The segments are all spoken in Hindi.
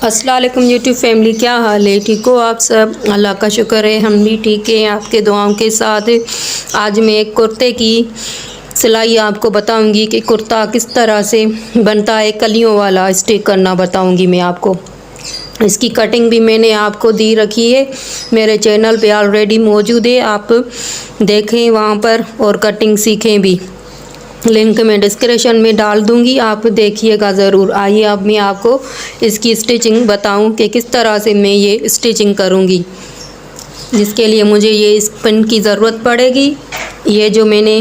अस्सलाम वालेकुम यूट्यूब फैमिली, क्या हाल है? ठीक हो आप सब? अल्लाह का शुक्र है, हम भी ठीक हैं आपके दुआओं के साथ। आज मैं एक कुर्ते की सिलाई आपको बताऊंगी कि कुर्ता किस तरह से बनता है। कलियों वाला स्टिच करना बताऊंगी मैं आपको। इसकी कटिंग भी मैंने आपको दी रखी है, मेरे चैनल पे ऑलरेडी मौजूद है, आप देखें वहाँ पर और कटिंग सीखें भी। लिंक मैं डिस्क्रिप्शन में डाल दूंगी, आप देखिएगा ज़रूर। आइए अब मैं आपको इसकी स्टिचिंग बताऊं कि किस तरह से मैं ये स्टिचिंग करूंगी। जिसके लिए मुझे ये स्पिन की ज़रूरत पड़ेगी। ये जो मैंने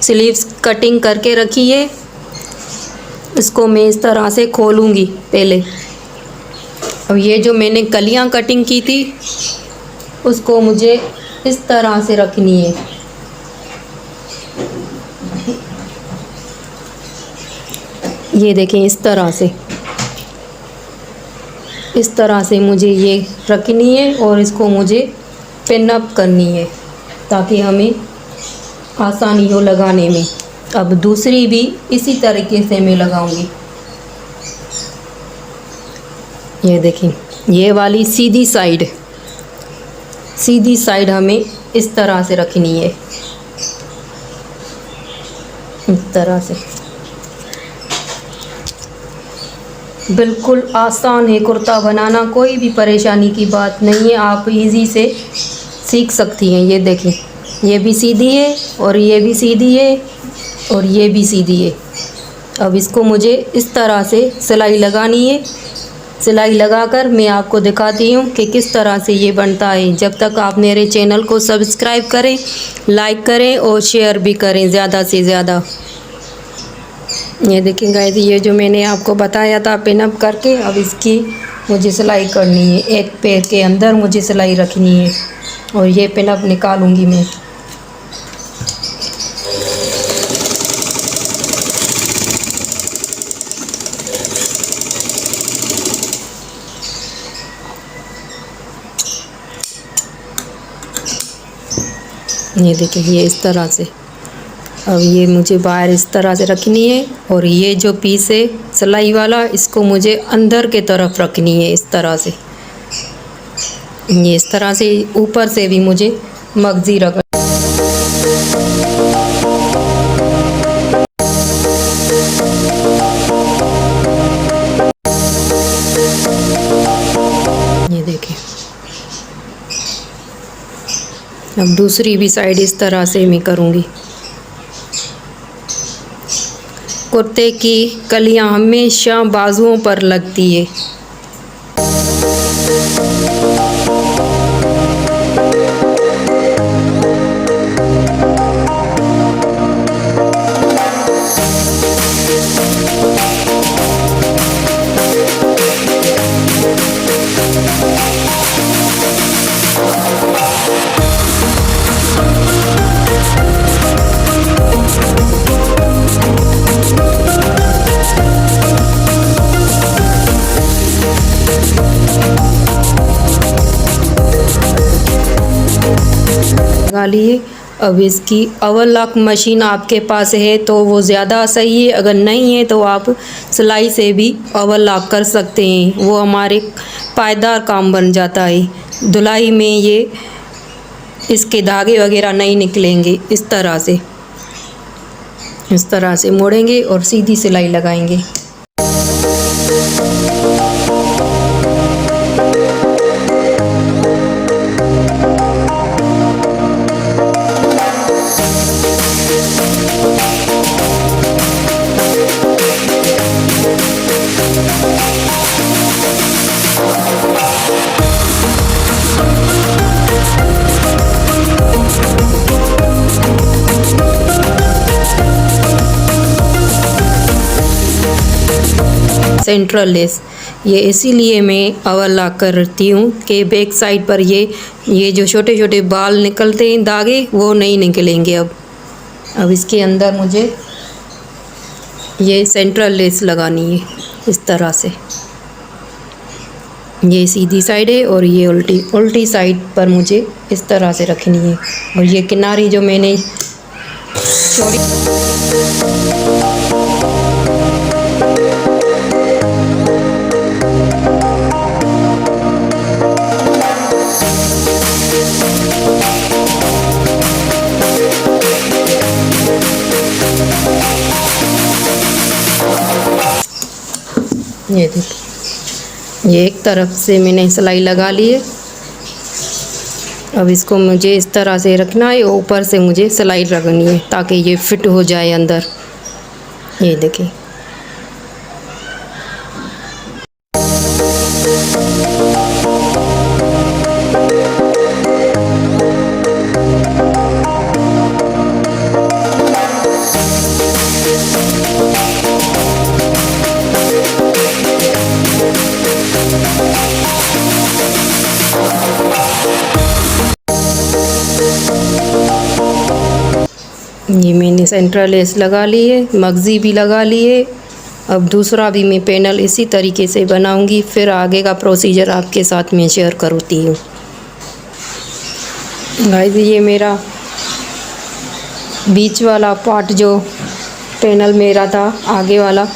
स्लीव्स कटिंग करके रखी है, इसको मैं इस तरह से खोलूंगी पहले। अब ये जो मैंने कलियां कटिंग की थी, उसको मुझे इस तरह से रखनी है। ये देखें, इस तरह से मुझे ये रखनी है और इसको मुझे पिन अप करनी है ताकि हमें आसानी हो लगाने में। अब दूसरी भी इसी तरीके से मैं लगाऊंगी। ये देखें, ये वाली सीधी साइड हमें इस तरह से रखनी है, इस तरह से। बिल्कुल आसान है कुर्ता बनाना, कोई भी परेशानी की बात नहीं है, आप इजी से सीख सकती हैं। ये देखें, ये भी सीधी है और ये भी सीधी है और ये भी सीधी है। अब इसको मुझे इस तरह से सिलाई लगानी है। सिलाई लगाकर मैं आपको दिखाती हूँ कि किस तरह से ये बनता है। जब तक आप मेरे चैनल को सब्सक्राइब करें, लाइक करें और शेयर भी करें ज़्यादा से ज़्यादा। ये देखें गाइस, ये जो मैंने आपको बताया था पिन अप करके, अब इसकी मुझे सिलाई करनी है। एक पैर के अंदर मुझे सिलाई रखनी है और ये पिन अप निकालूंगी मैं। ये देखिए, ये इस तरह से। अब ये मुझे बाहर इस तरह से रखनी है और ये जो पीस है सिलाई वाला, इसको मुझे अंदर के तरफ रखनी है इस तरह से। ये इस तरह से ऊपर से भी मुझे मगजी रख। ये देखिए, अब दूसरी भी साइड इस तरह से मैं करूँगी। कुर्ते की कलियां हमेशा बाजुओं पर लगती है। लगा लिए। अब इसकी ओवरलॉक मशीन आपके पास है तो वो ज़्यादा सही है, अगर नहीं है तो आप सिलाई से भी ओवरलॉक कर सकते हैं, वो हमारे पायदार काम बन जाता है। धुलाई में ये इसके धागे वगैरह नहीं निकलेंगे। इस तरह से मोड़ेंगे और सीधी सिलाई लगाएंगे। सेंट्रल लेस, ये इसीलिए मैं ओवरलॉक करती हूँ कि बैक साइड पर ये जो छोटे छोटे बाल निकलते हैं धागे, वो नहीं निकलेंगे। अब इसके अंदर मुझे ये सेंट्रल लेस लगानी है इस तरह से। ये सीधी साइड है और ये उल्टी साइड पर मुझे इस तरह से रखनी है। और ये किनारी जो मैंने चौड़ी ये देखो, ये एक तरफ से मैंने सिलाई लगा ली है। अब इसको मुझे इस तरह से रखना है, ऊपर से मुझे सिलाई लगनी है ताकि ये फिट हो जाए अंदर। ये देखिए, ये मैंने सेंट्रल लेस लगा ली है, मगज़ी भी लगा ली है। अब दूसरा भी मैं पैनल इसी तरीके से बनाऊंगी, फिर आगे का प्रोसीजर आपके साथ मैं शेयर करती हूँ। गाइस, ये मेरा बीच वाला पार्ट जो पैनल मेरा था आगे वाला,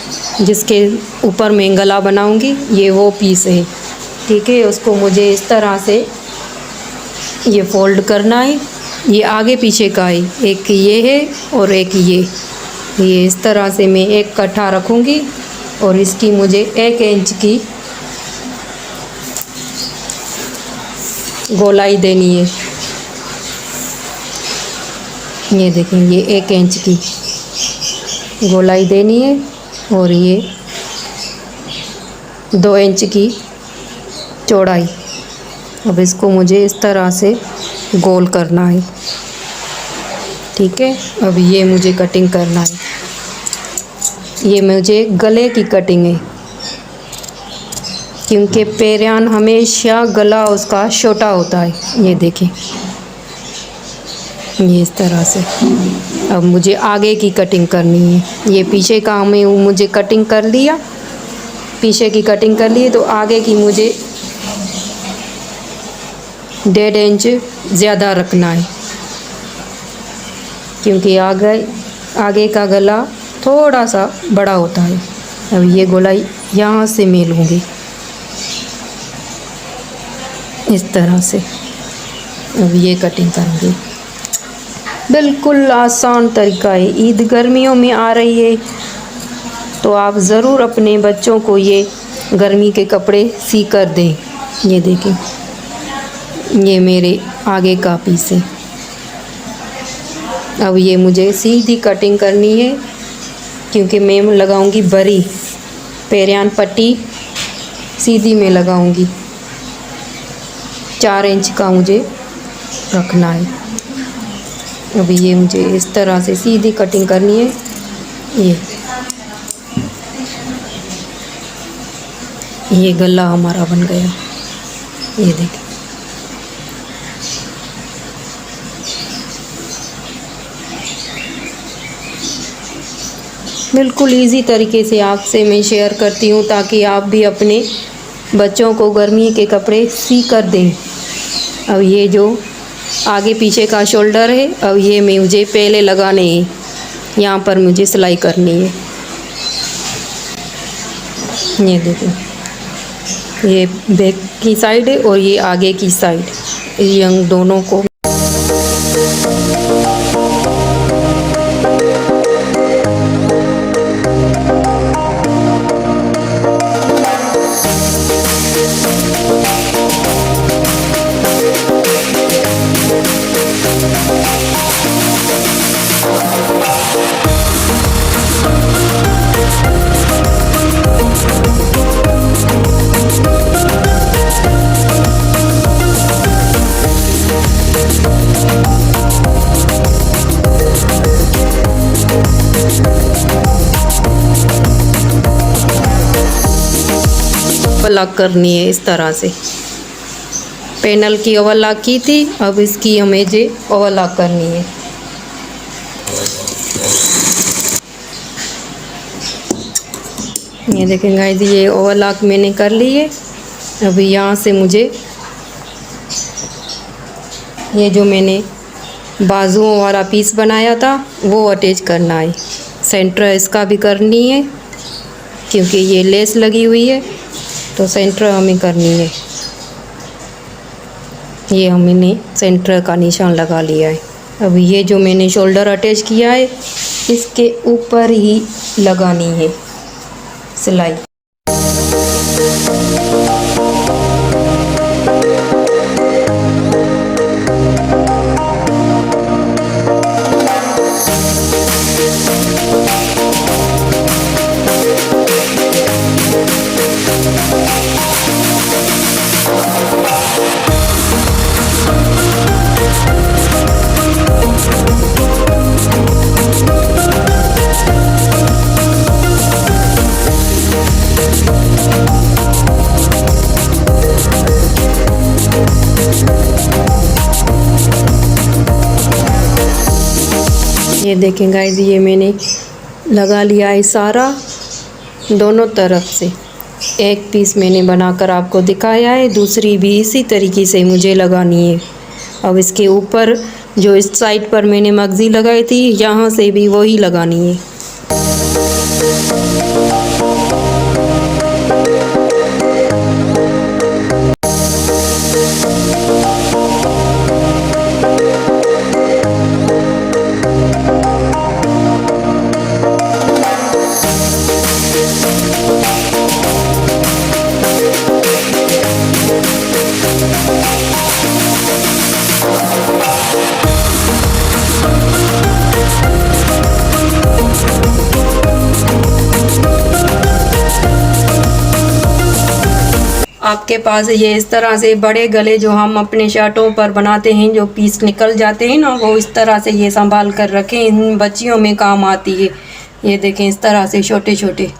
जिसके ऊपर मैं गला बनाऊंगी, ये वो पीस है। ठीक है, उसको मुझे इस तरह से ये फोल्ड करना है। ये आगे पीछे का है, एक ये है और एक ये इस तरह से मैं एक कट्ठा रखूँगी और इसकी मुझे 1 इंच की गोलाई देनी है। ये देखें, ये 1 इंच की गोलाई देनी है और ये 2 इंच की चौड़ाई। अब इसको मुझे इस तरह से गोल करना है। ठीक है, अब ये मुझे कटिंग करना है। ये मुझे गले की कटिंग है, क्योंकि पैरियान हमेशा गला उसका छोटा होता है। ये देखें, ये इस तरह से। अब मुझे आगे की कटिंग करनी है। ये पीछे का हमें मुझे कटिंग कर लिया, पीछे की कटिंग कर ली, तो आगे की मुझे 1.5 इंच ज़्यादा रखना है, क्योंकि आगे का गला थोड़ा सा बड़ा होता है। अब ये गोलाई यहाँ से मैं लूँगी इस तरह से। अब ये कटिंग करूँगी। बिल्कुल आसान तरीका है। ईद गर्मियों में आ रही है, तो आप ज़रूर अपने बच्चों को ये गर्मी के कपड़े सी कर दें। ये देखें, ये मेरे आगे का पीस है। अब ये मुझे सीधी कटिंग करनी है, क्योंकि मैं लगाऊंगी बरी पैरियान पट्टी, सीधी में लगाऊंगी। 4 इंच का मुझे रखना है। अब ये मुझे इस तरह से सीधी कटिंग करनी है। ये गला हमारा बन गया। ये देखिए, बिल्कुल इजी तरीके से आपसे मैं शेयर करती हूँ, ताकि आप भी अपने बच्चों को गर्मी के कपड़े सी कर दें। अब ये जो आगे पीछे का शोल्डर है, अब ये मुझे पहले लगाने हैं। यहाँ पर मुझे सिलाई करनी है। ये देखो, ये बैक की साइड है और ये आगे की साइड, ये दोनों को ओवरलॉक करनी है। इस तरह से पैनल की ओवरलॉक की थी, अब इसकी हमें जे ओवरलॉक करनी है। ये देखें गाइस, ये ओवरलॉक मैंने कर ली है। अभी यहाँ से मुझे ये जो मैंने बाजुओं वाला पीस बनाया था वो अटैच करना है। सेंटर इसका भी करनी है, क्योंकि ये लेस लगी हुई है, तो सेंटर हमें करनी है। ये हमने सेंटर का निशान लगा लिया है। अब ये जो मैंने शोल्डर अटैच किया है, इसके ऊपर ही लगानी है सिलाई। ये देखें गाइस, ये मैंने लगा लिया है सारा दोनों तरफ से। एक पीस मैंने बनाकर आपको दिखाया है, दूसरी भी इसी तरीके से मुझे लगानी है। अब इसके ऊपर जो इस साइड पर मैंने मगजी लगाई थी, यहाँ से भी वही लगानी है। आपके पास ये इस तरह से बड़े गले जो हम अपने शर्टों पर बनाते हैं, जो पीस निकल जाते हैं ना, वो इस तरह से ये संभाल कर रखें, इन बच्चियों में काम आती है। ये देखें इस तरह से छोटे छोटे।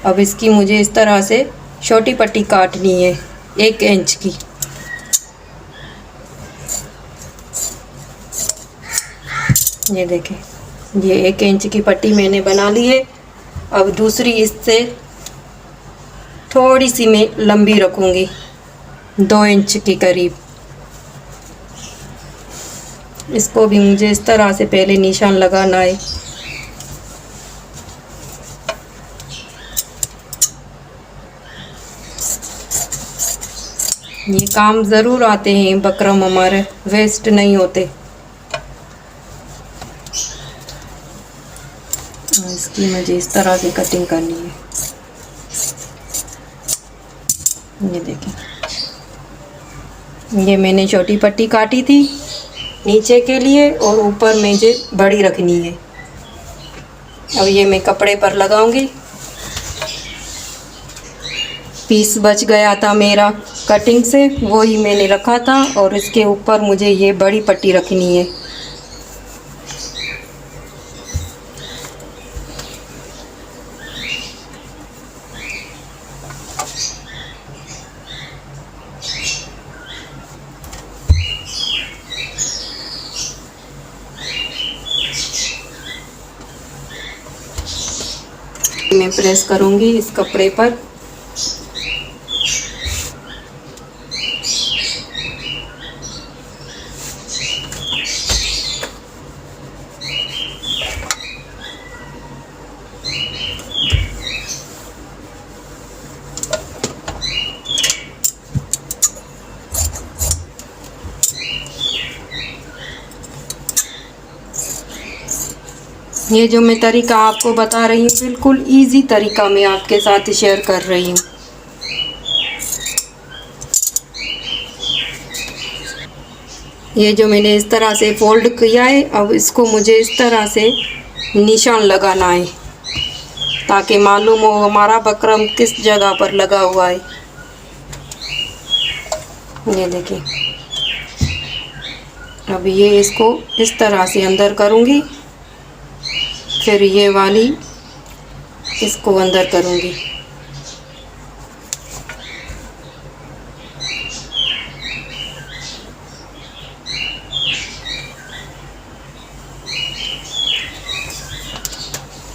अब इसकी मुझे इस तरह से छोटी पट्टी काटनी है 1 इंच की। ये देखें, ये 1 इंच की पट्टी मैंने बना ली है। अब दूसरी इससे थोड़ी सी मैं लंबी रखूँगी 2 इंच के करीब। इसको भी मुझे इस तरह से पहले निशान लगाना है। ये काम ज़रूर आते हैं बकरम, हमारे वेस्ट नहीं होते। इसकी मुझे इस तरह से कटिंग करनी है। ये देखें, ये मैंने छोटी पट्टी काटी थी नीचे के लिए और ऊपर मुझे बड़ी रखनी है। अब ये मैं कपड़े पर लगाऊंगी। पीस बच गया था मेरा कटिंग से, वो ही मैंने रखा था और इसके ऊपर मुझे ये बड़ी पट्टी रखनी है। मैं प्रेस करूंगी इस कपड़े पर। ये जो मैं तरीका आपको बता रही हूँ, बिल्कुल इजी तरीका मैं आपके साथ शेयर कर रही हूँ। ये जो मैंने इस तरह से फोल्ड किया है, अब इसको मुझे इस तरह से निशान लगाना है ताकि मालूम हो हमारा बकरम किस जगह पर लगा हुआ है। ये देखिए, अब ये इसको इस तरह से अंदर करूँगी, फिर ये वाली इसको अंदर करूँगी।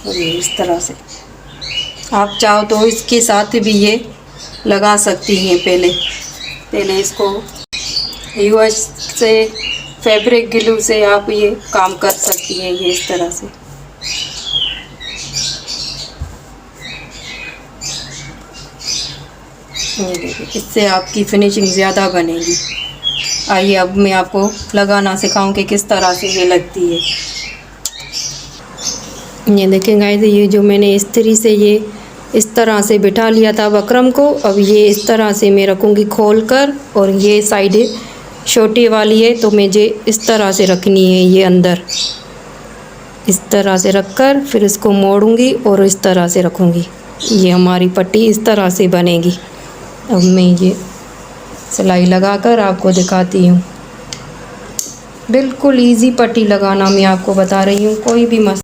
और ये इस तरह से आप चाहो तो इसके साथ भी ये लगा सकती हैं। पहले इसको यूएस से फैब्रिक ग्लू से आप ये काम कर सकती हैं, ये इस तरह से। ये देखिए, इससे आपकी फिनिशिंग ज़्यादा बनेगी। आइए अब मैं आपको लगाना सिखाऊं कि किस तरह से ये लगती है। ये देखें गाइस, ये जो मैंने इस्त्री से ये इस तरह से बिठा लिया था बकरम को, अब ये इस तरह से मैं रखूँगी खोल कर, और ये साइड छोटी वाली है तो मुझे इस तरह से रखनी है। ये अंदर इस तरह से रखकर फिर इसको मोड़ूंगी और इस तरह से रखूँगी। ये हमारी पट्टी इस तरह से बनेगी। अब मैं ये सिलाई लगाकर आपको दिखाती हूँ। बिल्कुल इजी पट्टी लगाना मैं आपको बता रही हूँ, कोई भी मसला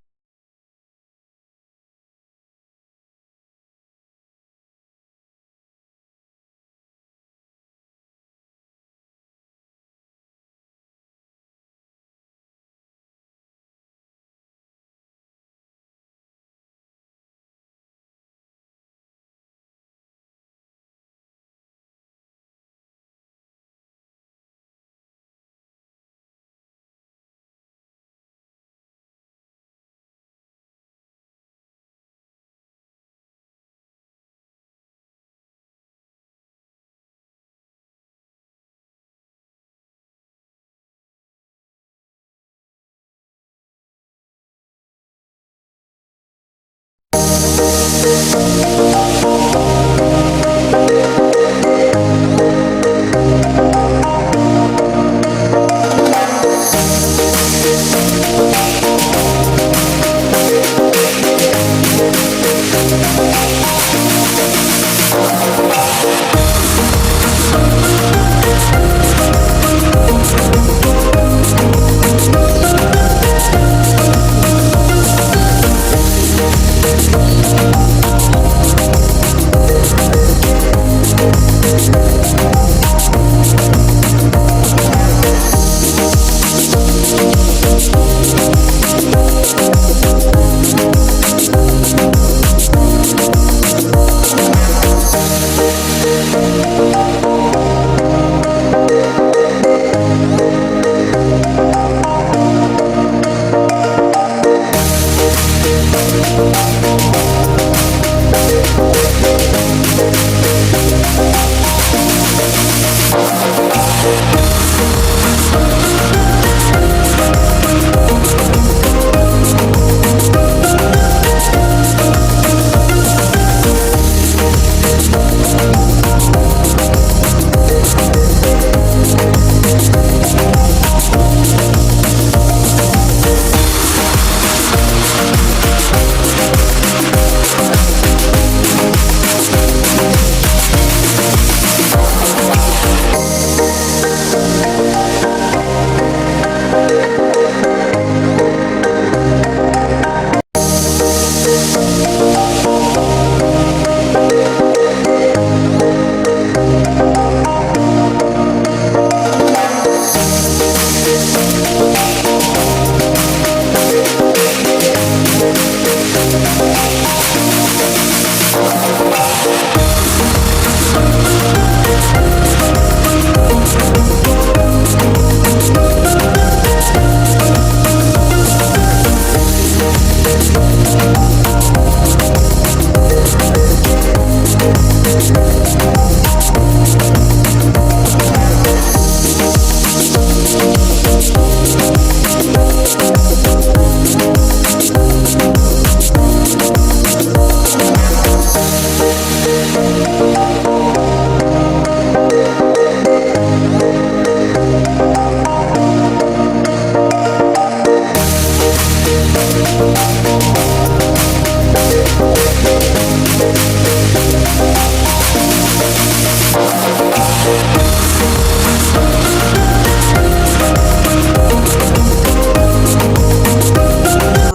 और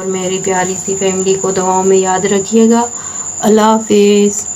मेरी प्यारी सी फैमिली को दुआओं में याद रखिएगा। अल्लाह हाफिज़।